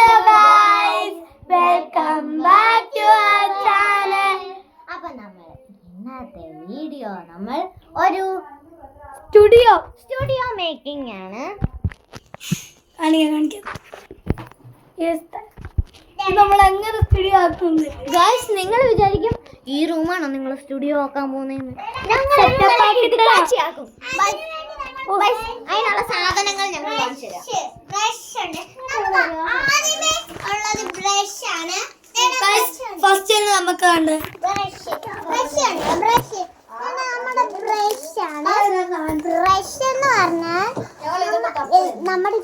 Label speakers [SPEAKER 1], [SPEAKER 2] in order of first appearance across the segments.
[SPEAKER 1] Hello guys, welcome back to our channel. അപ്പോൾ നമ്മൾ ഇന്നത്തെ വീഡിയോ നമ്മൾ ഒരു സ്റ്റുഡിയോ മേക്കിംഗ് ആണ്.
[SPEAKER 2] നമ്മൾ എങ്ങനെ സ്റ്റുഡിയോ ആക്കുന്നത്
[SPEAKER 1] ഗൈസ്? നിങ്ങൾ വിചാരിക്കും ഈ റൂമാണോ നിങ്ങൾ സ്റ്റുഡിയോ ആക്കാൻ പോകുന്നതെന്ന്. അതിനുള്ള സാധനങ്ങൾ ഞങ്ങൾ കാണിച്ചു തരാം.
[SPEAKER 2] ഫസ്റ്റ് നമുക്ക് കണ്ട്
[SPEAKER 1] ബ്രഷ് എന്ന് പറഞ്ഞാൽ നമ്മുടെ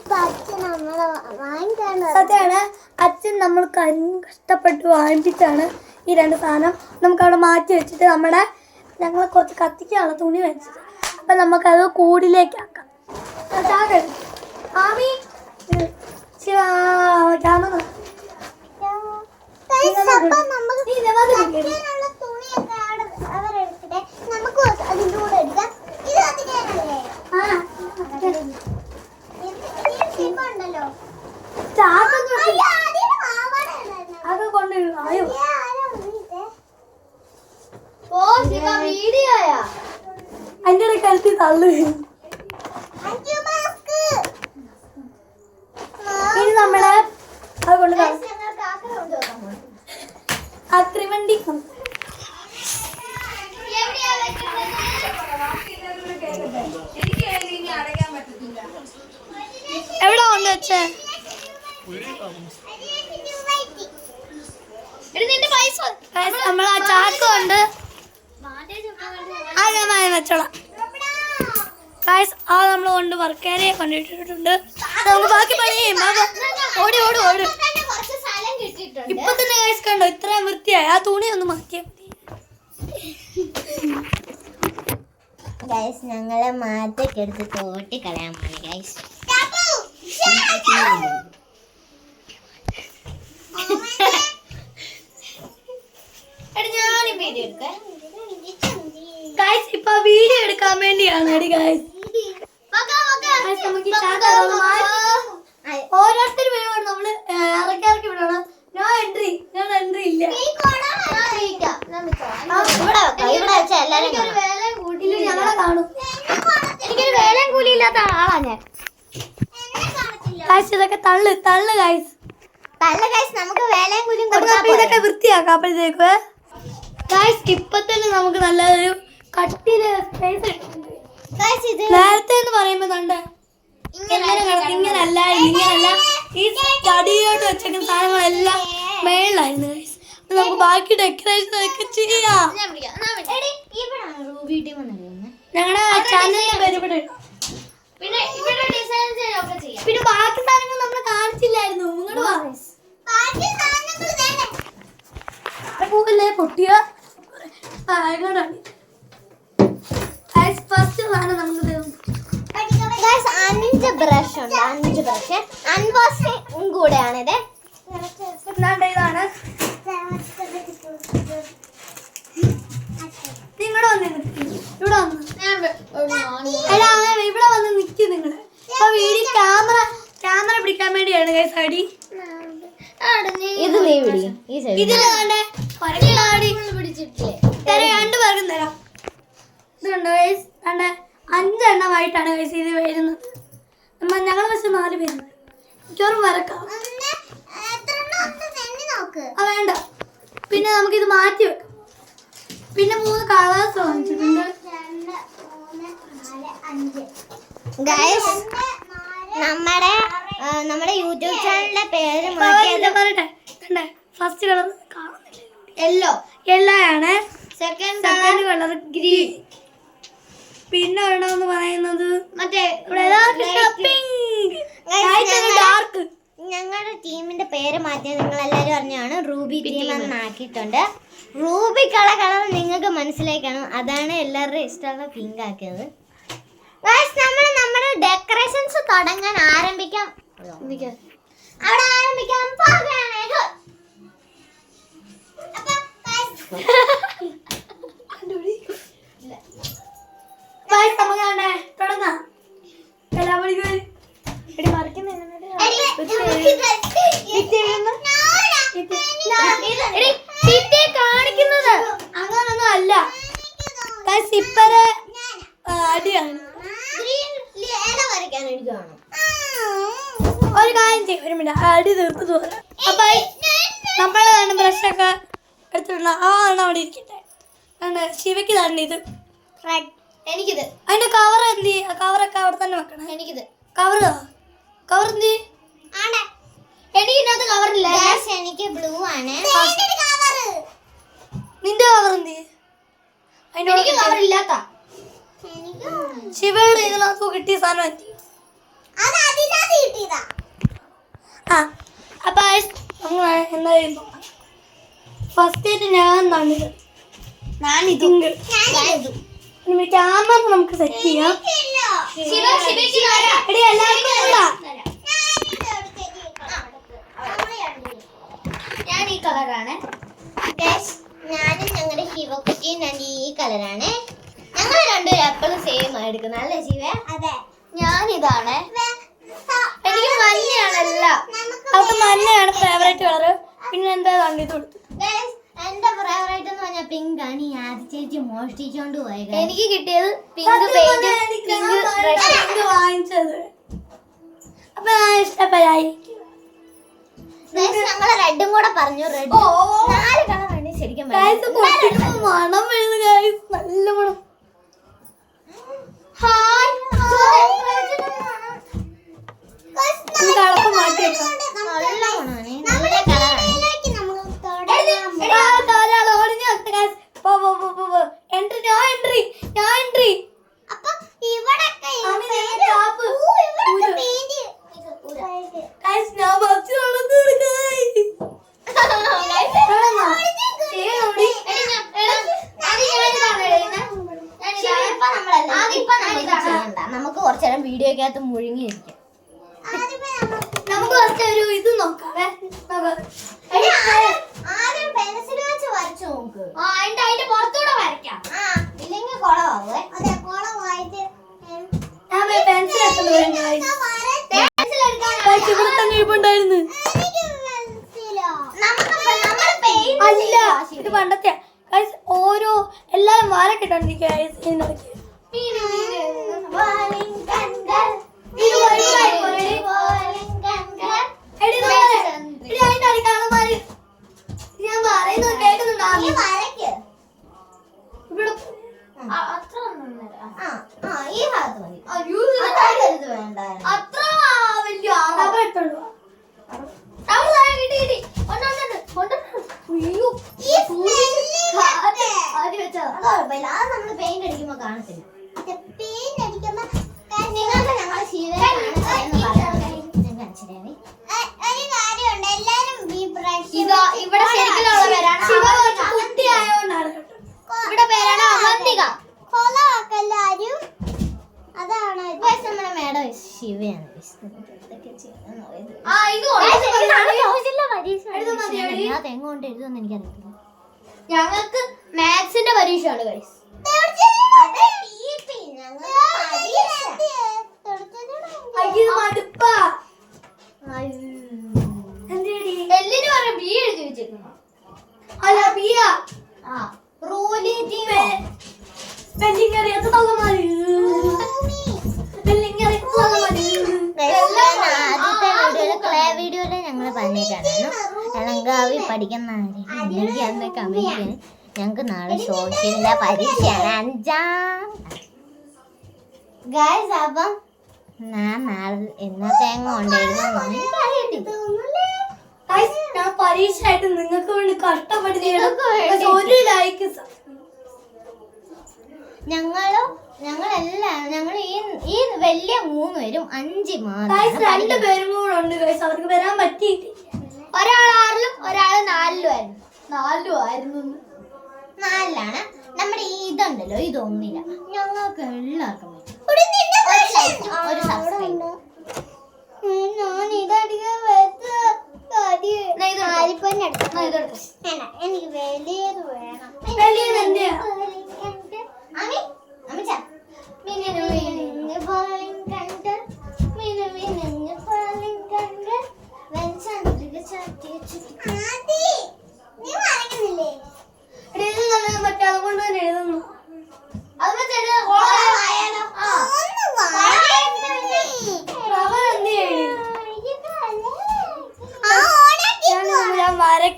[SPEAKER 2] സത്യമാണ്. അച്ഛൻ നമ്മൾ കഷ്ടപ്പെട്ട് വാങ്ങിപ്പിച്ചാണ് ഈ രണ്ട് സാധനം. നമുക്ക് അവിടെ മാറ്റി വെച്ചിട്ട് ഞങ്ങൾ കുറച്ച് കത്തിക്കാനുള്ള തുണി വെച്ചിട്ട് അപ്പം നമുക്കത് കൂടിലേക്ക് ആക്കാം. അത് കൊണ്ടുപോയോ അതിൻ്റെ കരുത്തി തള്ളു. ഇനി നമ്മള് അതുകൊണ്ട് അക്രിവണ്ടി എവിടെ കൊണ്ട് വെച്ചേ? നമ്മൾ ആ ചാക്കുണ്ട് വെച്ചോളാം. ഗൈസ് ആ നമ്മൾ കൊണ്ട് വർക്കേരിയെ കൊണ്ടിട്ടിട്ടുണ്ട്. നമുക്ക് ബാക്കി പണി ചെയ്യും. ഓടി ഓടി ഓടി. ഇപ്പൊ തന്നെ ഗൈസ് കണ്ടോ ഇത്രയും വൃത്തിയായി. ആ തുണി ഒന്ന് മാറ്റിയാൽ മതി.
[SPEAKER 1] ഗൈസ് ഞങ്ങളെ മാറ്റൊക്കെ എടുത്ത് തോട്ടി കളയാൻ പോണി ഗൈസ്.
[SPEAKER 2] ഗൈസ് ഇപ്പൊ വീഡിയോ എടുക്കാൻ വേണ്ടിയാണ്. ഓരോരുത്തർ വീടുകൊണ്ട് നമ്മള് ഇറക്കി വിടണം. ഞാൻ എൻട്രി ഇല്ല. ഞങ്ങളെ കാണും.
[SPEAKER 1] എനിക്കൊരു വേലയും കൂലി ഇല്ലാത്ത ആളാ ഞാൻ.
[SPEAKER 2] ഗൈസ് ഇതൊക്കെ തള്ളു ഗൈസ്.
[SPEAKER 1] നമുക്ക് വേലയും കൂലിയും
[SPEAKER 2] ഇതൊക്കെ വൃത്തിയാക്കാം. അപ്പോഴത്തേക്ക് ഗൈസ് ഇപ്പൊ തന്നെ നമുക്ക് നല്ലൊരു കട്ടിയില് സ്പേസ് ഇട്ടിട്ടുണ്ട്. നേരത്തെ എന്ന് പറയുമ്പോ ഇങ്ങനല്ല ഈ തടിയോട്ട് വെച്ചേക്കുന്ന സാധനങ്ങളെല്ലാം മേളിലായിരുന്നു ഗൈസ്. നമുക്ക് ബാക്കി ഡെക്കറേഷൻ ഒക്കെ ചെയ്യാം. ഞങ്ങളുടെ ചാനലിന്റെ പേര് ഇവിടെ പിന്നെ ബാക്കി സാധനങ്ങൾ നമ്മൾ കാണിച്ചില്ലായിരുന്നു. പൂവല്ലേ പൊട്ടിയ ഫസ്റ്റ് സാധനം നമുക്ക്
[SPEAKER 1] 5 ബ്രഷ് ഉണ്ട്. 5 ബ്രഷ് അൺവാഷും കൂടെയാണിത്.
[SPEAKER 2] ഇതാണ് നിങ്ങളുടെ ഇവിടെ വന്ന് നിൽക്കും നിങ്ങള്. ഇപ്പൊ വീഡിയോ ക്യാമറ പിടിക്കാൻ വേണ്ടിയാണ് ഗൈസ് അടി.
[SPEAKER 1] ഇത് നീ പിടി.
[SPEAKER 2] ഇതില് രണ്ടുപേർക്കും തരാം. ഇതുണ്ടോ ഗൈസ്? 5 എണ്ണമായിട്ടാണ് ഗൈസ് ഇത് വരുന്നത്. ഞങ്ങൾ പക്ഷെ 4 പേരുണ്ട്. മിക്കവാറും വരക്കാം. വേണ്ട. പിന്നെ നമുക്കിത് മാറ്റി വെക്കാം. പിന്നെ 3 കളേഴ്സ് വാങ്ങിച്ചിട്ടുണ്ട്.
[SPEAKER 1] നമ്മുടെ യൂട്യൂബ് ചാനലിന്റെ പേര് മാറ്റിയത്.
[SPEAKER 2] ഫസ്റ്റ് കളർ
[SPEAKER 1] യെല്ലോ
[SPEAKER 2] ആണ്. Second colour green. പിന്നെ ഒരെണ്ണം പറയുന്നത്
[SPEAKER 1] മറ്റേ
[SPEAKER 2] ഡാർക്ക്.
[SPEAKER 1] ഞങ്ങളുടെ ടീമിന്റെ പേര് മാറ്റിയത് നിങ്ങൾ എല്ലാവരും അറിഞ്ഞാണ്. റൂബി ടീം എന്ന് ആക്കിയിട്ടുണ്ട്. റൂബി കളർ നിങ്ങൾക്ക് മനസ്സിലാക്കണം. അതാണ് എല്ലാവരുടെയും ഇഷ്ടമുള്ള പിങ്ക് ആക്കിയത്. നമ്മൾ നമ്മുടെ ഡെക്കറേഷൻസ് തുടങ്ങാൻ ആരംഭിക്കാം.
[SPEAKER 2] തുടങ്ങാം. അതിന്റെ അടി തീർത്ത് പോരാ. അപ്പൊ നമ്മളാണ് ബ്രഷൊക്കെ എടുത്തിട്ടുണ്ട്. ആ ആണ് അവിടെ ഇരിക്കട്ടെ. ശിവയ്ക്ക് തന്നെ ഇത്.
[SPEAKER 1] എനിക്കിത്.
[SPEAKER 2] അതിന്റെ കവർ എന്ത്? കവറൊക്കെ അവിടെ തന്നെ വെക്കണം.
[SPEAKER 1] എനിക്കിത്
[SPEAKER 2] കവർ എന്ത്?
[SPEAKER 1] എനിക്കിനകത്ത് കവറില്ല. എനിക്ക് ബ്ലൂ ആണ്.
[SPEAKER 2] നിന്റെ കവർ എന്ത്?
[SPEAKER 1] എനിക്ക് കവറില്ലാത്ത
[SPEAKER 2] ശിവയുടെ ഇതിനകത്ത് കിട്ടിയ സാധനം എന്ത്? ആ അപ്പൊ എന്തായാലും ഫസ്റ്റ് ആയിട്ട് ഞാനിത് ക്യാമറ നമുക്ക് സെറ്റ് ചെയ്യാം. എടി എല്ലാവർക്കും
[SPEAKER 1] ഞാൻ ഈ കളറാണ്. ഞാനും ഞങ്ങളുടെ ശിവക്കുട്ടിയും ഈ കളറാണ്. ഞങ്ങൾ രണ്ടുപേരും എപ്പോഴും സെയിം എടുക്കുന്നത് അല്ലേ ശിവ? അതെ. ഞാനിതാണ്. എനിക്ക് മഞ്ഞയാണെല്ലാം.
[SPEAKER 2] അവർക്ക് മഞ്ഞയാണ് ഫേവറേറ്റ് കളറ്. പിന്നെ എന്താ കണ്ടിട്ട് കൊടുത്തു.
[SPEAKER 1] എന്റെ ഫേവറേറ്റ് എന്ന് പറഞ്ഞാൽ പിങ്ക് ആണ്. ഈ ആദ്യ ചേച്ചി മോഷ്ടിച്ചോണ്ട് പോയത്. എനിക്ക് കിട്ടിയത് പിങ്ക് പെയിന്റ്
[SPEAKER 2] വാങ്ങിച്ചത്. അപ്പൊ ഇഷ്ടപ്പെടായി.
[SPEAKER 1] ഞങ്ങള് റെഡും കൂടെ പറഞ്ഞു. റെഡ് 4 കളറാണ് ശരിക്കും.
[SPEAKER 2] മണം വരുന്നത് നല്ല മണം. കളപ്പം മാറ്റി വെക്കാം.
[SPEAKER 1] നല്ല മണമാണ്. നല്ല കളറാണ്. നമുക്ക് കുറച്ചേരം വീഡിയോക്കകത്ത് മുഴുങ്ങിയിരിക്കാം.
[SPEAKER 2] നമുക്ക് കുറച്ചൊരു ഇത് നോക്കാം.
[SPEAKER 1] ആദ്യം പെൻസിൽ വെച്ച് വരച്ചു നോക്ക്. അതിന്റെ പുറത്തൂടെ വരയ്ക്കാം. ഇല്ലെങ്കിൽ കുളമാവേ. അതെ, കുളമായിട്ട്
[SPEAKER 2] പെൻസിൽ അല്ല ഇത് പണ്ടത്തെ ഓരോ എല്ലാരും വാര കിട്ടണ്ടിരിക്കും. ഞാൻ പറയുന്നത് കേൾക്കുന്നുണ്ടോ? ഇവിടെ
[SPEAKER 1] അത്ര ഈ ഭാഗത്ത് മതി. വേണ്ട.
[SPEAKER 2] അത്ര വലിയ റബ്ബർ എടുത്തോളൂ.
[SPEAKER 1] നമ്മള് പെയിന്റ് അടിക്കുമ്പോ കാണത്തില്ല. പെയിന്റ് അടിക്കുമ്പോ നിങ്ങൾക്ക് ഞങ്ങൾ ഇവിടെ ശരിക്കുള്ളവരാണ്. ഇവിടെ പേരാണ് അവന്തിക. അതാണ് നമ്മുടെ മേഡം ശിവയാണ്. എങ്ങോട്ട് എഴുതുമെന്ന് എനിക്കറിയില്ല. ഞങ്ങൾക്ക് മാത്സിന്റെ പരീക്ഷയാണ് ഗൈസ്. എല്ലിന് പറയും ബി എഴുതി വെച്ചിരിക്കുന്നു.
[SPEAKER 2] അല്ല ബിയ
[SPEAKER 1] സ്പെല്ലിംഗ് അറിയാത്ത ക്ലേ വീഡിയോയില് ഞങ്ങള് പറഞ്ഞിട്ടാണ് എളങ്കാവി പഠിക്കുന്ന അല്ലെങ്കിൽ അന്ന് കമന്റ്. ഞങ്ങക്ക് നാളെ സോഷ്യലിന്റെ പരീക്ഷയാണ് 5ാം. ഗൈസ് അപ്പം ഞാൻ നാളെ എന്നത്തേങ്ങ കൊണ്ടെഴുതുന്നു
[SPEAKER 2] ഞാൻ പരീക്ഷ ആയിട്ട് നിങ്ങൾക്ക് വേണ്ടി കഷ്ടപ്പെട്ട് ഒരു ലൈക്ക്.
[SPEAKER 1] ഞങ്ങൾ ഈ വലിയ 3 പേരും 5 മാത്രം.
[SPEAKER 2] 2 പേരും കൂടെ ഉണ്ട് ഗൈസ്. അവർക്ക് വരാൻ പറ്റിയിട്ടില്ല.
[SPEAKER 1] ഒരാൾ 6ലും ഒരാൾ 4ലും ആയിരുന്നു. 4ലും ആയിരുന്നു. 4ലാണ്. നമ്മുടെ ഈ ഇതുണ്ടല്ലോ, ഇതൊന്നില്ല. ഞങ്ങൾക്ക് എല്ലാവർക്കും ഒരു സബ്സ്ക്രൈബ്. എനിക്ക് വലിയത് വേണം.
[SPEAKER 2] അതുകൊണ്ട് തന്നെ എഴുതുന്നു.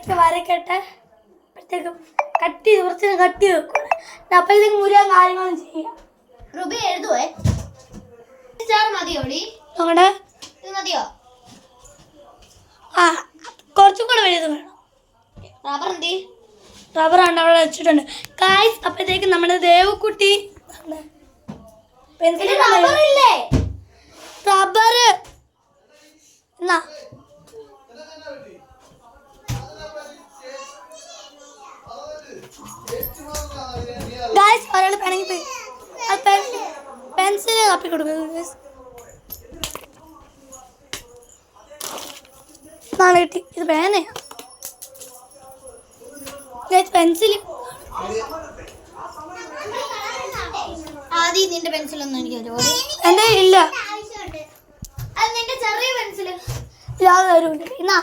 [SPEAKER 2] ഇടയ്ക്ക് വരക്കട്ടെ. അപ്പോഴത്തേക്കും കട്ട് ചെയ്ത് കുറച്ച് കട്ട് ചെയ്ത് വെക്കണം. അപ്പോഴത്തേക്കും മുഴുവൻ കാര്യങ്ങളും ചെയ്യാം.
[SPEAKER 1] റുബി എഴുതുവേ. സ്റ്റാർ മതിയോടി?
[SPEAKER 2] നോക്കട്ടെ.
[SPEAKER 1] ഇത് മതിയോ?
[SPEAKER 2] ആ കുറച്ചും കൂടെ വലുത് വേണം.
[SPEAKER 1] റബ്ബർ എന്തി?
[SPEAKER 2] റബ്ബറാണ് അവിടെ വെച്ചിട്ടുണ്ട് ഗായ്സ്. അപ്പോഴത്തേക്കും നമ്മുടെ ദേവക്കുട്ടി പെൻസിൽ
[SPEAKER 1] റബ്ബറില്ലേ?
[SPEAKER 2] റബ്ബർ എന്നാ ഗായ്സ് ഒരാൾ പിണങ്ങി പോയി. പെൻസിൽ തപ്പി കൊടുക്കും. നാളെ കിട്ടി. ഇത് പേനയാ പെൻസിൽ.
[SPEAKER 1] ആദ്യം നിന്റെ പെൻസിലൊന്നും എനിക്ക്
[SPEAKER 2] എൻ്റെ ഇല്ല.
[SPEAKER 1] അത് നിന്റെ ചെറിയ പെൻസില്.
[SPEAKER 2] ഇല്ലാതെ തരൂല്ല. ഇന്നാ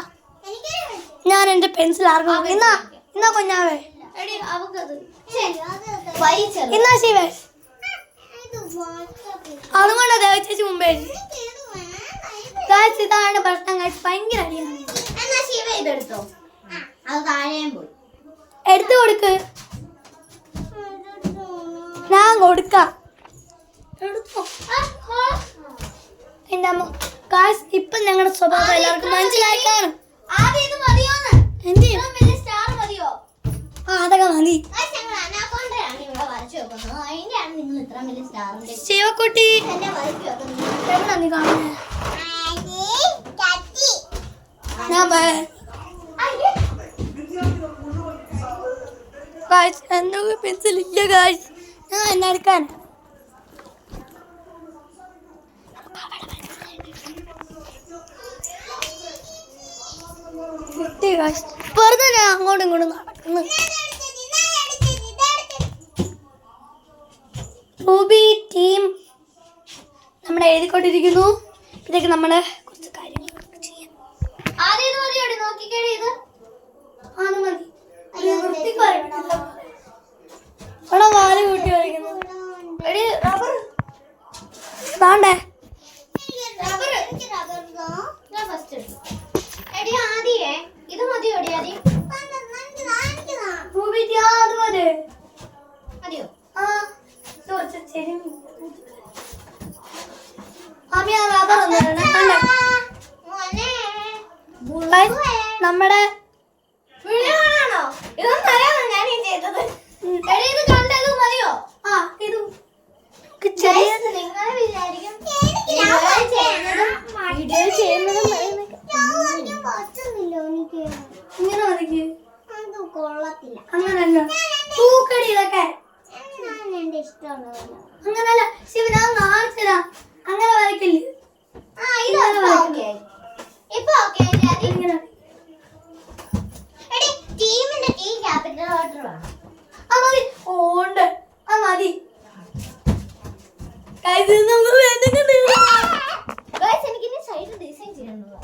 [SPEAKER 2] ഞാൻ എൻ്റെ പെൻസിൽ ആർക്കും ഇന്നാ ഇന്നാ കുഞ്ഞാവേ ഇന്നാ ശിവേ. അതുകൊണ്ടാ ദേവച്ചേച്ചി മുമ്പേ ഗായ്സ്. ഇതാണ് പ്രശ്നം ഗായ്സ്. ഭയങ്കര അടിയാണ്.
[SPEAKER 1] ഇതെടുത്തോ. അത് താഴെയും പോയി.
[SPEAKER 2] എടുത്തു കൊടുക്ക്. ഞാൻ കൊടുക്കാം. എടുത്തോ എൻ്റെ അമ്മ. ഗായ്സ് ഇപ്പം ഞങ്ങളുടെ സ്വഭാവം എല്ലാവർക്കും മനസ്സിലായി കാണും. എന്ത് അതൊക്കെ മതി. ശിവക്കുട്ടി എവിടെ നീ കാണുന്നേ? ഗായ്സ് എന്തോ പെൻസിൽ ഇല്ല ഗായ്സ്. ഞാൻ എന്നെ എടുക്കാൻ വെറുതെ ഞാൻ അങ്ങോട്ടും ഇങ്ങോട്ടും നടക്കുന്നു. റൂബി ടീം നമ്മൾ എഴുതിക്കൊണ്ടിരിക്കുന്നു. ഇതൊക്കെ നമ്മള് കുറച്ച് കാര്യങ്ങളൊക്കെ ചെയ്യാം. അത് മതി. അവിടെ വാല് കൂട്ടി വരയ്ക്കുന്നു. വേണ്ടേ?
[SPEAKER 1] ഇത് മതിയോടി? ആദ്യം
[SPEAKER 2] അത് മതി.
[SPEAKER 1] മതിയോ?
[SPEAKER 2] ആ കുറച്ച് ശരി. അമ്മ ആ റബ്ബർ ഒന്ന് നമ്മുടെ
[SPEAKER 1] ആണോ? ഇതൊന്നും അറിയാമോ ഞാൻ ഈ ചെയ്തത്? ഇത് കണ്ടത് മതിയോ?
[SPEAKER 2] ആ ഇത് ചെറിയ
[SPEAKER 1] നിങ്ങൾ വിചാരിക്കും വീഡിയോ ചെയ്യുന്നതും
[SPEAKER 2] ഇങ്ങനെ മതിക്ക്.
[SPEAKER 1] കൊള്ളത്തില്ല.
[SPEAKER 2] അങ്ങനല്ല തൂക്കടി ഇതൊക്കെ.
[SPEAKER 1] എന്റെ ഇഷ്ടമുള്ള
[SPEAKER 2] അങ്ങനല്ല ശിവ ഞാൻ കാണിച്ചതാ. അങ്ങനെ വരയ്ക്കില്ല.
[SPEAKER 1] ടീമിന്റെ ടീ ക്യാപിറ്റൽ ഓർഡർ വേണം.
[SPEAKER 2] അത് മതി. ഓണ്ട് അത് മതി.
[SPEAKER 1] എനിക്കിനി സൈഡ് ഡിസൈൻ ചെയ്യണോ?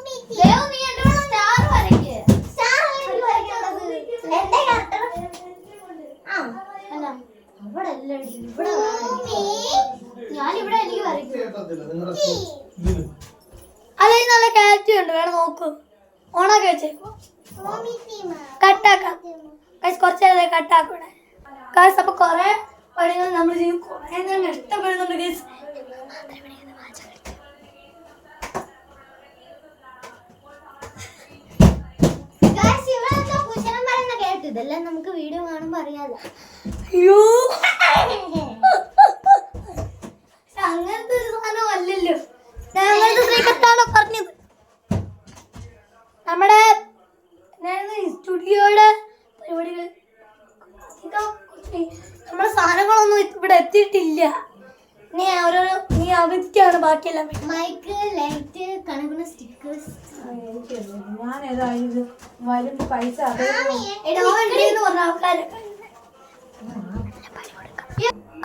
[SPEAKER 1] നീ എന്റെ സ്റ്റാർ വരയ്ക്ക്. സ്റ്റാർ എന്റെ കറക്റ്റ്. ആ അല്ല ഇവിടെ അല്ലടി. ഇവിടെ ഞാനിവിടെ എനിക്ക് വരയ്ക്കും.
[SPEAKER 2] അതെ നല്ല ക്യാരറ്റ് ഉണ്ട്. വേണം നോക്കൂ. ഓണാക്കി വെച്ചേക്കോ. കട്ടാക്കാം കുറച്ച് നേരം കട്ടാക്കൂടെ ഗായ്സ്. അപ്പൊ കുറെ പണികൾ നമ്മൾ ചെയ്യും. കുറെ നേരം ഇഷ്ടപ്പെടുന്നുണ്ട് ഗായ്സ്.
[SPEAKER 1] ഇതെല്ലാം നമുക്ക് വീഡിയോ കാണുമ്പോ അറിയാലോ.
[SPEAKER 2] അയ്യോ അങ്ങനത്തെ ഒരു സാധനം അല്ലല്ലോ. ഞാൻ അങ്ങനത്തെ ശ്രീകത്താണോ പറഞ്ഞത്? നമ്മുടെ സ്റ്റുഡിയോയുടെ പരിപാടികൾ നമ്മുടെ സാധനങ്ങളൊന്നും ഇവിടെ എത്തിയിട്ടില്ല. നീ അവധിക്കാണ് ബാക്കിയെല്ലാം.
[SPEAKER 1] മൈക്ക്, ലൈറ്റ്, കണക്കിന് സ്റ്റിക്കേഴ്സ്.
[SPEAKER 3] പൈസ
[SPEAKER 2] പറഞ്ഞ ആൾക്കാരൊക്കെ.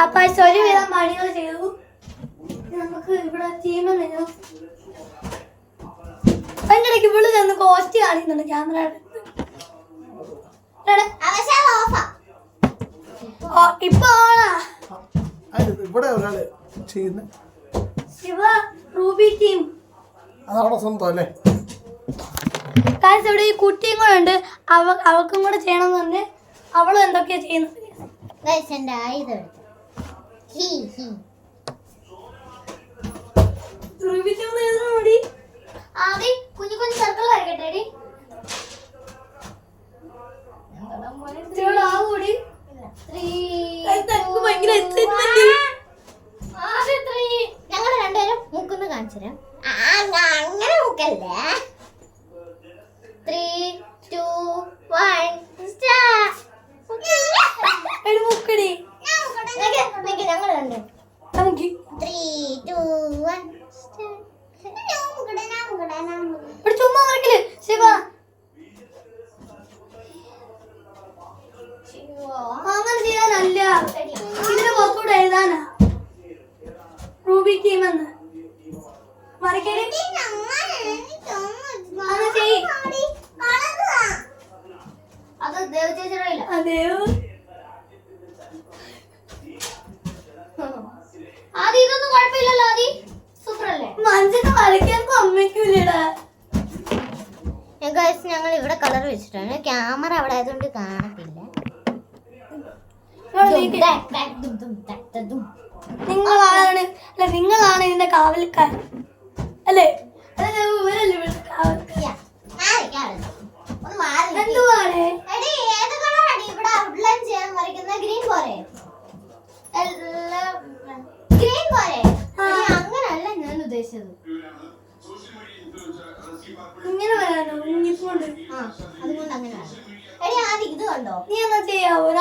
[SPEAKER 2] അപ്പൊ ഒരുവിധം പണികൾ ചെയ്തു. നമുക്ക് ഇവിടെ ടീമിൽ നിന്ന് അതിൻ്റെ ഇടയ്ക്ക് ഇവിടെ നിന്ന് കോസ്റ്റ് കാണിക്കുന്നുണ്ട് ക്യാമറയുടെ. ഇപ്പൊ
[SPEAKER 3] ഇവിടെ ഒരാള് ചെയ്യുന്ന
[SPEAKER 2] ശിവ റൂബി ടീം
[SPEAKER 3] അതവിടെ സ്വന്തം അല്ലേ?
[SPEAKER 2] കാര്യം ഇവിടെ ഈ കുട്ടിയും കൂടെ ഉണ്ട്, അവൾക്കും കൂടെ ചെയ്യണമെന്ന് പറഞ്ഞ് അവളും എന്തൊക്കെയാ ചെയ്യുന്നത്.
[SPEAKER 1] ഗൈസ് എൻ്റെ ആയുധം എടുത്തു. ഹി ഹി ആദ്യം കുഞ്ഞു കുഞ്ഞു സർക്കിൾ വരയ്ക്കട്ടെ. ഞങ്ങൾ രണ്ടുപേരും മൂക്കുന്ന കാണിച്ചു തരാം. അങ്ങനെ മൂക്കല്ലേ. 3, 2, 1 സ്റ്റാർട്ട്. ഞങ്ങൾ കണ്ടു. 3, 2, 1
[SPEAKER 2] ചുമ്മാ വരക്കില്ലേ ശിവ, അങ്ങനെ ചെയ്യാനല്ല, ഇതിന് കുറച്ചുകൂടെ എഴുതാനാ. റൂബി ടീം എന്ന് വരക്കേ
[SPEAKER 1] അത് ദേവചേച്ചിയില്ല.
[SPEAKER 2] അതെയോ
[SPEAKER 1] ആദി ഇതൊന്നും കുഴപ്പമില്ലല്ലോ. ആദി സൂപ്പർ അല്ലേ?
[SPEAKER 2] മഞ്ചൊക്കെ വരയ്ക്കാൻ സമ്മതിക്കൂലടാ.
[SPEAKER 1] ഞങ്ങൾ ഇവിടെ കളർ വെച്ചിട്ടാണ്. ക്യാമറ അവിടെ ആയതുകൊണ്ട് കാണത്തില്ല.
[SPEAKER 2] നിങ്ങളാണ് ഇതിന്റെ കാവൽക്കാരൻ അല്ലേ? ഇവരല്ലേ ഇവിടുത്തെ കാവൽക്കാരൻ. എന്തുവാണ്
[SPEAKER 1] ഗ്രീൻ പോരെ? ഗ്രീൻ പോരെ? അങ്ങനല്ല ഞാൻ ഉദ്ദേശിച്ചത്.
[SPEAKER 2] ഇങ്ങനെ വരാനോ? ഇങ്ങോട്ട്
[SPEAKER 1] അതുകൊണ്ട് അങ്ങനെയാണ്. എടി ആദ്യം ഇത് കണ്ടോ?
[SPEAKER 2] നീ എന്നാ ചെയ്യാവോ? ഒരു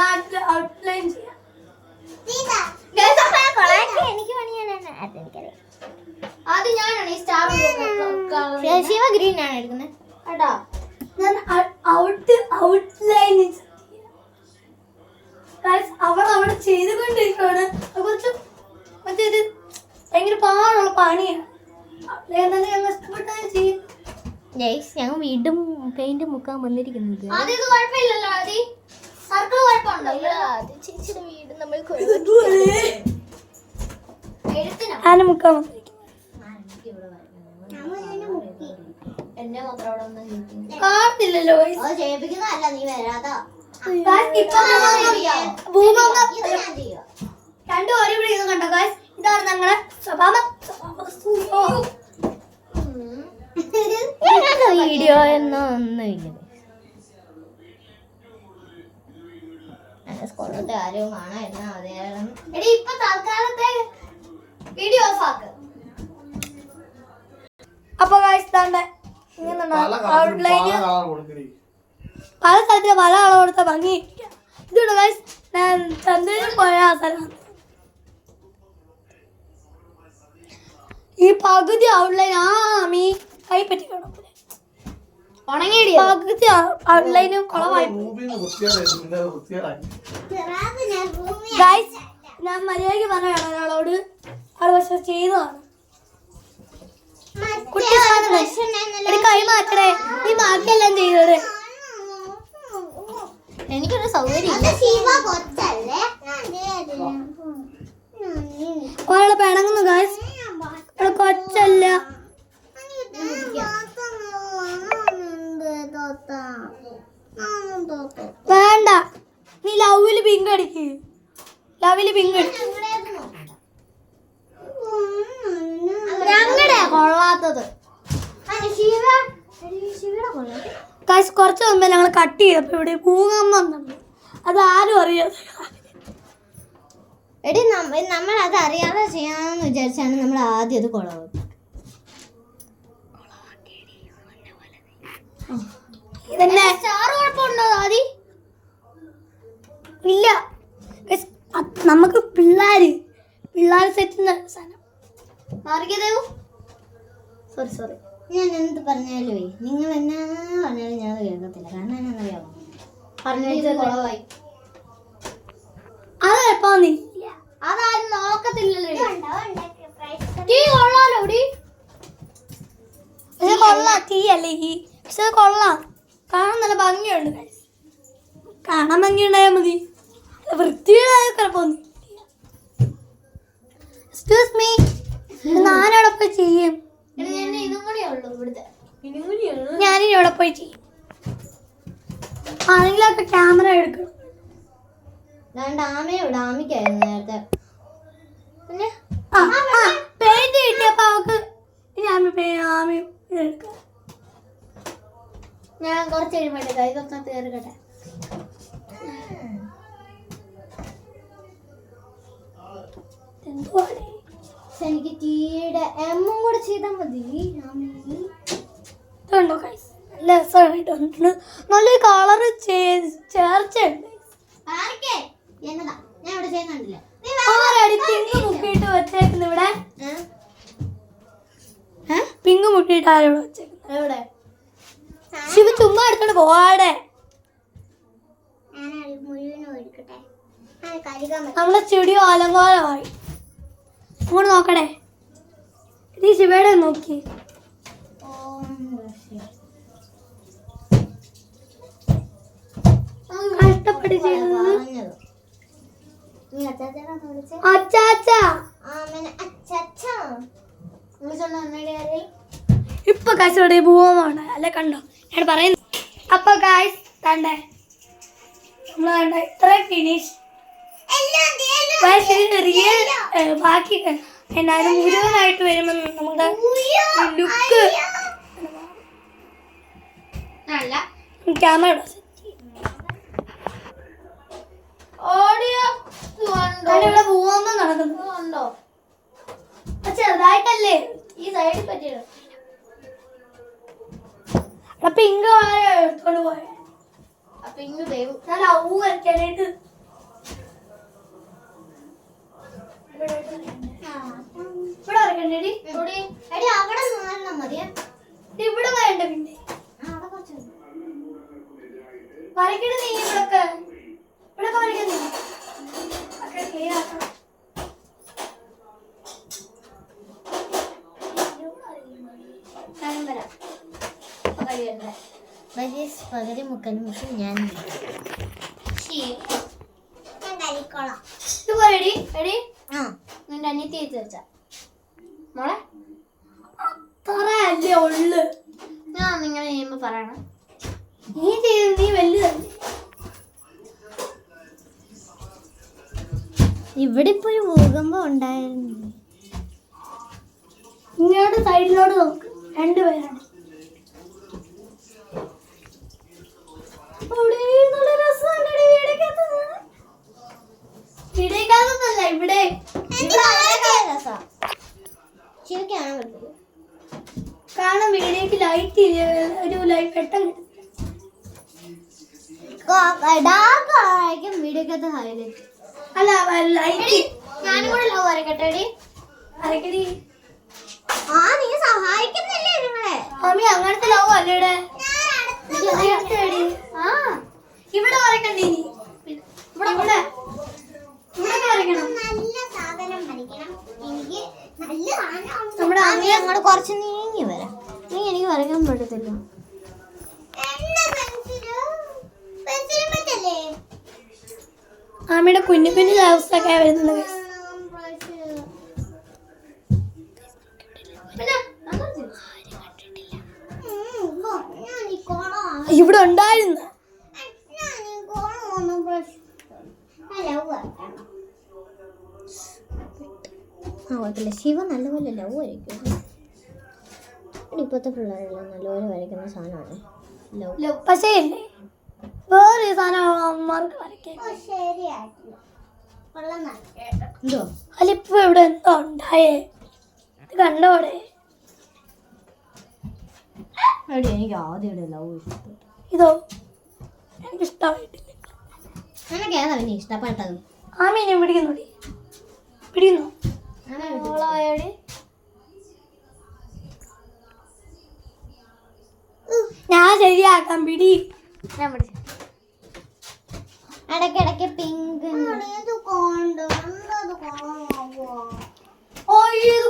[SPEAKER 2] ഔട്ട്ലൈൻ ചെയ്യാം.
[SPEAKER 1] എനിക്ക് പണിയാണ്. അതെനിക്കറിയാം. ആദ്യം ഞാനാണ് ഈ സ്റ്റാർ. ശിവ ഗ്രീൻ ആണ് എടുക്കുന്നത് കേട്ടോ.
[SPEAKER 2] ഞാൻ ഔട്ട്ലൈൻ അവൾ അവിടെ ചെയ്തുകൊണ്ടിരിക്കുകയാണ്. കുറച്ച് മറ്റേത് ഭയങ്കര പാടുള്ള പണിയാണ്. ഞങ്ങൾ ഇഷ്ടപ്പെട്ടത് ചെയ്യും.
[SPEAKER 1] ഞങ്ങൾ വീണ്ടും പെയിന്റ് മുക്കാൻ വന്നിരിക്കുന്നത്. ചേച്ചിയുടെ വീട് നമ്മൾ
[SPEAKER 2] ആന മുക്കാൻ വന്നിരിക്കും.
[SPEAKER 1] എന്നെ മാത്രം അവിടെ ഒന്നും
[SPEAKER 2] കാണത്തില്ലല്ലോ.
[SPEAKER 1] ചെയ്യിപ്പിക്കുന്നതല്ല, നീ വരാതാ.
[SPEAKER 2] രണ്ടും ഒരേ പിടിക്കുന്നത് കണ്ടോ ഗായ്സ്? ഇതാണ് ഞങ്ങളെ സ്വഭാവം.
[SPEAKER 1] വീഡിയോ ഒന്നുമില്ല. സ്കൂളത്തെ ആരും കാണാൻ എടി ഇപ്പൊ തൽക്കാലത്തെ വീഡിയോ ഓഫ് ആക്ക്.
[SPEAKER 2] അപ്പൊ ഗായ്സ് തന്നെ ഔട്ട്ലൈന് പല സ്ഥലത്തിന് പല അളവ് കൊടുത്ത ഭംഗി. ഇതുണ്ട് ഗായ്സ്, ഞാൻ ചന്ദ്രനും പോയ ആ സ്ഥലം. ഈ പകുതി ഔട്ട്ലൈൻ മീ കൈ പറ്റിക്കണം.
[SPEAKER 1] ഉണങ്ങിയിടി
[SPEAKER 2] പകുതി ഔട്ട്ലൈനും കുളമായി. ഗായ്സ് ഞാൻ മര്യാദയ്ക്ക് പറഞ്ഞതാണ് ഒരാളോട്, ആൾ പക്ഷെ ചെയ്തതാണ്. കുട്ടി കൈ മാറ്റണേ, നീ ബാക്കിയെല്ലാം ചെയ്തോടെ.
[SPEAKER 1] എനിക്കൊരു സൗകര്യം
[SPEAKER 2] ഒരാളെ പിണങ്ങുന്നു ഗായ്സ്. കൊച്ചല്ല. വേണ്ട, നീ ലവില് പിങ്ക് അടിക്ക്. ലവില് പിങ്ക് അടിക്ക്.
[SPEAKER 1] ഞങ്ങളുടെ കൊള്ളാത്തത്
[SPEAKER 2] ഗായ്സ് കുറച്ച് മുമ്പേ ഞങ്ങൾ കട്ട് ചെയ്തപ്പോ ഇവിടെ പൂങ്ങമ്മ വന്നു. അത് ആരും അറിയാതെ.
[SPEAKER 1] എടി നമ്മൾ അത് അറിയാതെ ചെയ്യാമെന്ന് വിചാരിച്ചാണ് നമ്മൾ ആദ്യം അത് കുളവ്.
[SPEAKER 2] ഇതന്നെ
[SPEAKER 1] സ്റ്റാർ കുഴപ്പമുണ്ടോ ആദി?
[SPEAKER 2] ഇല്ല. നമുക്ക് പിള്ളേര് സെറ്റ് സാധനം.
[SPEAKER 1] മാറിക്കതേവു സോറി ഞാൻ എന്ത് പറഞ്ഞാലും നിങ്ങൾ എന്നാ പറഞ്ഞാലും ഞാൻ കേൾക്കത്തില്ല. കാരണം എന്നറിയാമോ, പറഞ്ഞത് കുളവായി.
[SPEAKER 2] അത് കുഴപ്പമൊന്നുമില്ല.
[SPEAKER 1] അതാരും നോക്കത്തില്ലല്ലോ. കൊള്ളാലോ
[SPEAKER 2] ഇത് കൊള്ളാം. തീ അല്ലേ ഈ, പക്ഷെ അത് കൊള്ളാം. കാണാൻ നല്ല ഭംഗിയുണ്ട്. കാണാൻ ഭംഗിയുണ്ടായാൽ മതി, വൃത്തിയായ കുഴപ്പമൊന്നും. എക്സ്ക്യൂസ് മീ, ഞാനവിടെ പോയി ചെയ്യും.
[SPEAKER 1] ഇതും കൂടെ ഉള്ളൂ ഇവിടുത്തെ.
[SPEAKER 2] ഞാനിവിടെ പോയി ചെയ്യും. ആരെങ്കിലൊക്കെ ക്യാമറ എടുക്കണം.
[SPEAKER 1] ആമിക്കായിരുന്നു നേരത്തെ. പിന്നെ
[SPEAKER 2] പെയിന്റ് കിട്ടിയപ്പോ അവക്ക് ആമി ഇതെടുക്കാം.
[SPEAKER 1] ഞാൻ കുറച്ച് കഴിയുമ്പോഴേക്കാ ഇതൊക്കെ തീർക്കട്ടെ.
[SPEAKER 2] എന്തുവാടി
[SPEAKER 1] എനിക്ക് ടീയുടെ എമ്മും കൂടെ ചെയ്താൽ മതി.
[SPEAKER 2] ഇതുണ്ടോ ഗൈസ്? നല്ല രസമായിട്ട് വന്നിട്ടുണ്ട്. നല്ലൊരു കളറ് ചേർച്ചയുണ്ട്.
[SPEAKER 1] എന്നതാ ഞാൻ ഇവിടെ ചെയ്യുന്നുണ്ടല്ലോ.
[SPEAKER 2] ആരടി പിങ്ക് മുക്കിയിട്ട് വെച്ചേക്കുന്നു ഇവിടെ? പിങ്ക് മുക്കിയിട്ട് ആരോട് വെച്ചേക്കുന്നു?
[SPEAKER 1] എവിടെ?
[SPEAKER 2] ശിവ ചുമ്മാ എടുത്തോണ്ട് പോവാടെ. നമ്മളെ സ്റ്റുഡിയോ അലങ്കോലമായി. അങ്ങോട്ട് നോക്കണേ. നീ ശിവയുടെ നോക്കി. കഷ്ടപ്പെട്ട് ചെയ്തത്. അച്ചാച്ചാ ഇപ്പൊ കാശോടെ ഭൂമമാണ് അല്ലെ? കണ്ടോ ഞാൻ പറയുന്നു. അപ്പൊ ഗായ്സ് കണ്ടേ നമ്മൾ കണ്ട ഇത്ര ഫിനിഷ്. റിയൽ ബാക്കി എന്നാലും മുഴുവനായിട്ട് വരുമ്പോ നമ്മുടെ ലുക്ക് ക്യാമറ ഇവിടെ ഭൂമ നടക്കുന്നുണ്ടോ? ചെറുതായിട്ടല്ലേ ഈ സൈഡിൽ പറ്റിയത്. പിങ്ക് എടുത്തോണ്ട് പോയ
[SPEAKER 1] പിങ്ക് ദേവ്
[SPEAKER 2] ഞാൻ ലവ് വരയ്ക്കാനായിട്ട് ഇവിടെ വരക്കണ്ടേടി.
[SPEAKER 1] അവിടെ നിന്നാ മതിയാ.
[SPEAKER 2] ഇവിടെ വരണ്ട പിന്നെ വരയ്ക്കണ നീ ഇവിടൊക്കെ ഇവിടൊക്കെ വരയ്ക്കുന്ന ക്ലിയർ ആക്കണം.
[SPEAKER 1] പകുതി മുക്കാലും വെച്ച് ഞാൻ കളിക്കോളാം.
[SPEAKER 2] ഇതുപോലെടി എടി
[SPEAKER 1] നിന്റെ അനിയത്തി തേച്ച് വെച്ച മോളെ
[SPEAKER 2] അത്ര അല്ലേ ഉള്ളു.
[SPEAKER 1] ഞാൻ നിങ്ങനെ ചെയ്യുമ്പോ പറയണം.
[SPEAKER 2] നീ ചെയ്ത് നീ വലുതല്ലേ.
[SPEAKER 1] ഇവിടെ ഇപ്പൊ ഒരു ഭൂകമ്പം ഉണ്ടായിരുന്നു.
[SPEAKER 2] ഇങ്ങോട്ട് സൈഡിലോട്ട് നോക്ക്. രണ്ടുപേരാണ്. വീടേക്കാതൊന്നല്ല ഇവിടെ കാരണം വീടേക്ക് ലൈറ്റ് ഒരു ലൈറ്റ് പെട്ടെന്ന്
[SPEAKER 1] ഡാർക്കും വീഡിയോക്കകത്ത് ഹൈലൈറ്റ്.
[SPEAKER 2] അല്ല ലൈറ്റ്.
[SPEAKER 1] ഞാനും കൂടെ ലവ് വരക്കട്ടെടി.
[SPEAKER 2] അരക്കടി.
[SPEAKER 1] നീ സഹായിക്കുന്നില്ലേ നിങ്ങളെ?
[SPEAKER 2] മമ്മി അങ്ങനത്തെ ലവ് അല്ലേടെ. ഇവിടെ വരക്കണ്ടേ നീ? ഇവിടെ ഇവിടെ ഇവിടെ വരക്കണം.
[SPEAKER 1] നല്ല സാധനം വരയ്ക്കണം. എനിക്ക് നല്ല നമ്മുടെ അമ്മ അങ്ങോട്ട് കുറച്ച് നീങ്ങി വരാം. നീ എനിക്ക് വരയ്ക്കാൻ പറ്റത്തില്ല.
[SPEAKER 2] അമ്മയുടെ കുഞ്ഞു കുഞ്ഞു ലവ്സ് ഒക്കെ വരുന്നത്. ഇവിടെ ഉണ്ടായിരുന്നു.
[SPEAKER 1] ശിവ നല്ലപോലെ ലവ് വരയ്ക്കും. ഇപ്പോഴത്തെ പിള്ളേരെല്ലാം നല്ലപോലെ വരയ്ക്കുന്ന സാധനമാണ് ലവ്.
[SPEAKER 2] പക്ഷേ വേറെ സാധനം അമ്മമാർക്ക് വരയ്ക്കാൻ
[SPEAKER 1] എന്തോ
[SPEAKER 2] അതിലിപ്പോ ഇവിടെ എന്തോ ഉണ്ടായേ. ഇത് കണ്ടോടെ.
[SPEAKER 1] എനിക്ക് ആദ്യം ലവ് ഇഷ്ടപ്പെട്ടു.
[SPEAKER 2] ഇതോ എനിക്ക് ഇഷ്ടമായിട്ടില്ല.
[SPEAKER 1] എനിക്ക് ഏതാ പിന്നെ ഇഷ്ടപ്പെട്ടത്?
[SPEAKER 2] ആമീനെ പിടിക്കുന്നോടി. പിടിക്കുന്നോ? ഞാൻ ശരിയാക്കാം. പിടി.
[SPEAKER 1] ഞാൻ പിടിച്ചു. ഇടയ്ക്കിടയ്ക്ക് പിങ്ക്
[SPEAKER 2] ഇത്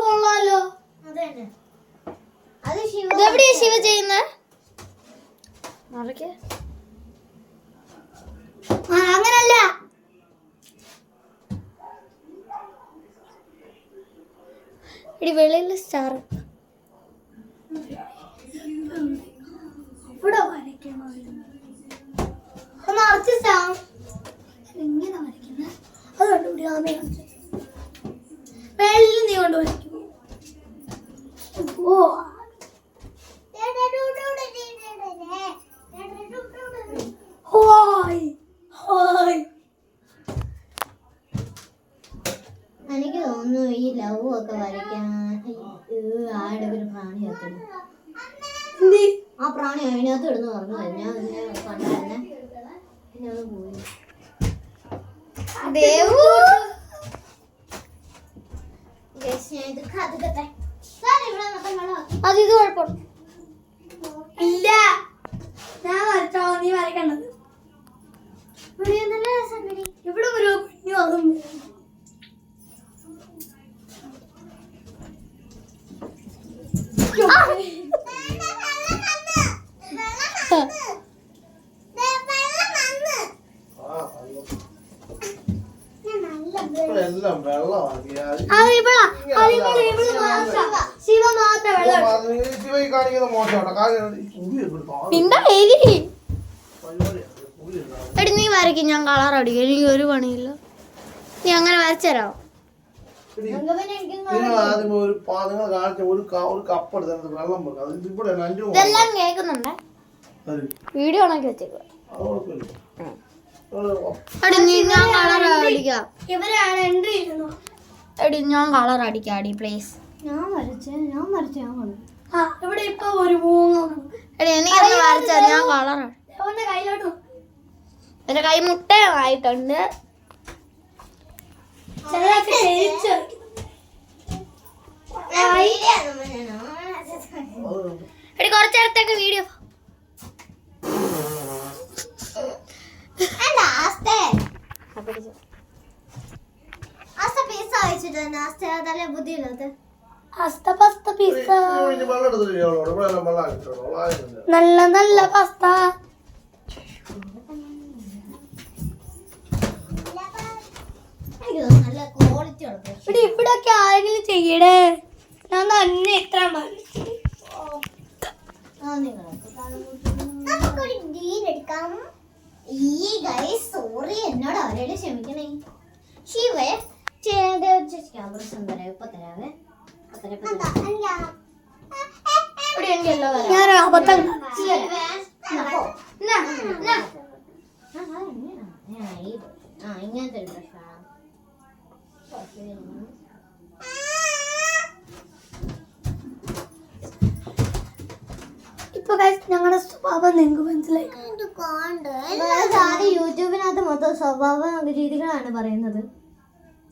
[SPEAKER 2] കൊള്ളാലോ.
[SPEAKER 1] അത്
[SPEAKER 2] ഇതെവിടെയാ ശിവ ചെയ്യുന്നത്? അങ്ങനല്ല. വെളിയിൽ സ്റ്റാർ ഇവിടെ ഒന്ന് അടച്ചാ ഇങ്ങനെ വരയ്ക്കുന്നത് അത് കണ്ടുപിടി ആമയെ വെള്ളം നീ കൊണ്ട് വരയ്ക്കും. ഓ ഹോയ് ഹോയ്.
[SPEAKER 1] എനിക്ക് തോന്നുന്നു ഈ ലവ് ഒക്കെ വരയ്ക്കാൻ ആടെ ഒരു പ്രാണി എത്തുന്നു. ആ പ്രാണി അതിനകത്ത് ഇടുന്നു പറഞ്ഞു ഞാൻ ഇതിനെ കണ്ടായിരുന്നെ. പിന്നെ അത് പോയി. ദേവു
[SPEAKER 2] അത് ഇത് കുഴപ്പമില്ല. ഇല്ല ഞാൻ വരച്ചോ, നീ വരയ്ക്കണ്ടത്. ഇവിടെ ഒരു കുഞ്ഞു അതും
[SPEAKER 3] എല്ലാം വെള്ളമാക്കി
[SPEAKER 2] ശിവ മാത്രം വെള്ളം
[SPEAKER 3] ശിവ ഈ കാണിക്കുന്ന മോശമാണ്.
[SPEAKER 1] എടി നീ വരയ്ക്കും, ഞാൻ കളർ അടിക്കും. എനിക്ക് ഒരു പണിയില്ല. നീ അങ്ങനെ വരച്ചരാവോ?
[SPEAKER 3] നിങ്ങൾ ആദ്യം ഒരു നിങ്ങൾ കാണിച്ച ഒരു കപ്പ് എടുത്ത് വെള്ളം വെക്കുക. അത് ഇവിടെ
[SPEAKER 1] ഇതെല്ലാം കേൾക്കുന്നുണ്ട്. വീഡിയോ ഓണാക്കി വെച്ചേക്കുക. എടി ഞാൻ കളർ അടിക്കാം.
[SPEAKER 2] ഇവരാണ് എൻട്രി ചെയ്യുന്നത്.
[SPEAKER 1] എടി ഞാൻ കളർ അടിക്കാം അടി പ്ലീസ്.
[SPEAKER 2] ഞാൻ വരച്ചു ആ ഇവിടെ ഇപ്പൊ ഒരു മൂങ്ങ.
[SPEAKER 1] എടി എനിക്കൊന്ന് വരച്ചാ ഞാൻ കളർ.
[SPEAKER 2] അവന്റെ കയ്യിലോട്ട്
[SPEAKER 1] എന്റെ കൈ മുട്ടയായിട്ടുണ്ട്.
[SPEAKER 2] ചിലതൊക്കെ ജയിച്ചു.
[SPEAKER 1] എടി കുറച്ചേരത്തേക്ക് വീഡിയോ
[SPEAKER 2] പാസ്ത പിസ്സ നല്ല നല്ല പാസ്ത.
[SPEAKER 1] നല്ല ക്വാളിറ്റി
[SPEAKER 2] ഇവിടെ ഇവിടൊക്കെ ആരെങ്കിലും ചെയ്യടേ. ഞാൻ തന്നെ എത്ര
[SPEAKER 1] സോറി എന്നോട് അവരോട് ക്ഷമിക്കണേ. ശിവേ ക്യാമറ തരാം. ഇപ്പൊ തരാവേ.
[SPEAKER 2] ഞാൻ അബദ്ധം
[SPEAKER 1] ഇങ്ങനത്തെ ഒരു പ്രശ്നമാണ്.
[SPEAKER 2] ഇപ്പൊ ഞങ്ങളുടെ സ്വഭാവം നിങ്ങൾക്ക് മനസ്സിലായി.
[SPEAKER 1] യൂട്യൂബിനകത്ത് മൊത്തം സ്വഭാവ രീതികളാണ് പറയുന്നത്.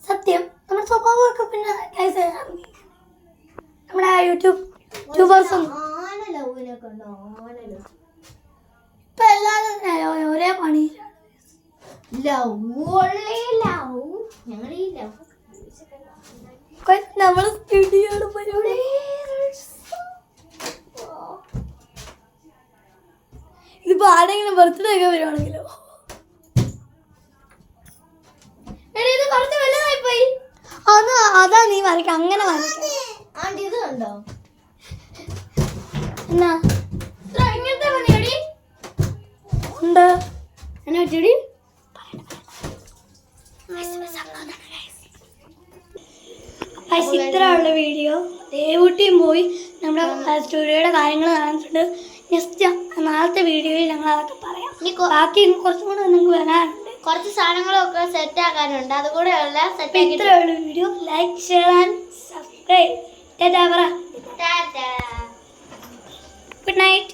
[SPEAKER 2] സത്യം നമ്മുടെ സ്വഭാവമൊക്കെ പിന്നെ നമ്മുടെ യൂട്യൂബേഴ്സും ഇപ്പൊ എല്ലാവരും ഒരേ പണിയിലാണ്. നമ്മള് സ്റ്റുഡിയോയുടെ പരിപാടി. ഇതിപ്പോ ആരെങ്കിലും ബർത്ത്ഡേ ഒക്കെ വരുവാണെങ്കിലോ. ഇത് കുറച്ച് വലുതായി പോയി. അതാ നീ വരയ്ക്ക അങ്ങനെ വരയ്ക്ക.
[SPEAKER 1] ഇത് കണ്ടോ
[SPEAKER 2] എന്നാ ഇങ്ങനത്തെ മതിയടി ഉണ്ട് എന്നെ വെച്ചടി. ഇത്രയുള്ള വീഡിയോ. ദേവൂട്ടിയും പോയി നമ്മുടെ സ്റ്റുഡിയോയുടെ കാര്യങ്ങൾ കാണിച്ചിട്ടുണ്ട്. നെക്സ്റ്റ് നാളത്തെ വീഡിയോയിൽ ഞങ്ങൾ അതൊക്കെ പറയാം. ബാക്കി കുറച്ചും കൂടെ നിങ്ങൾക്ക് വരാനുണ്ട്.
[SPEAKER 1] കുറച്ച് സാധനങ്ങളൊക്കെ സെറ്റ് ആക്കാനുണ്ട്. അതുകൂടെ
[SPEAKER 2] ഇത്രയുള്ള video. Like, share and subscribe. ടാറ്റാ പറ.
[SPEAKER 1] ടാറ്റാ.
[SPEAKER 2] Good night.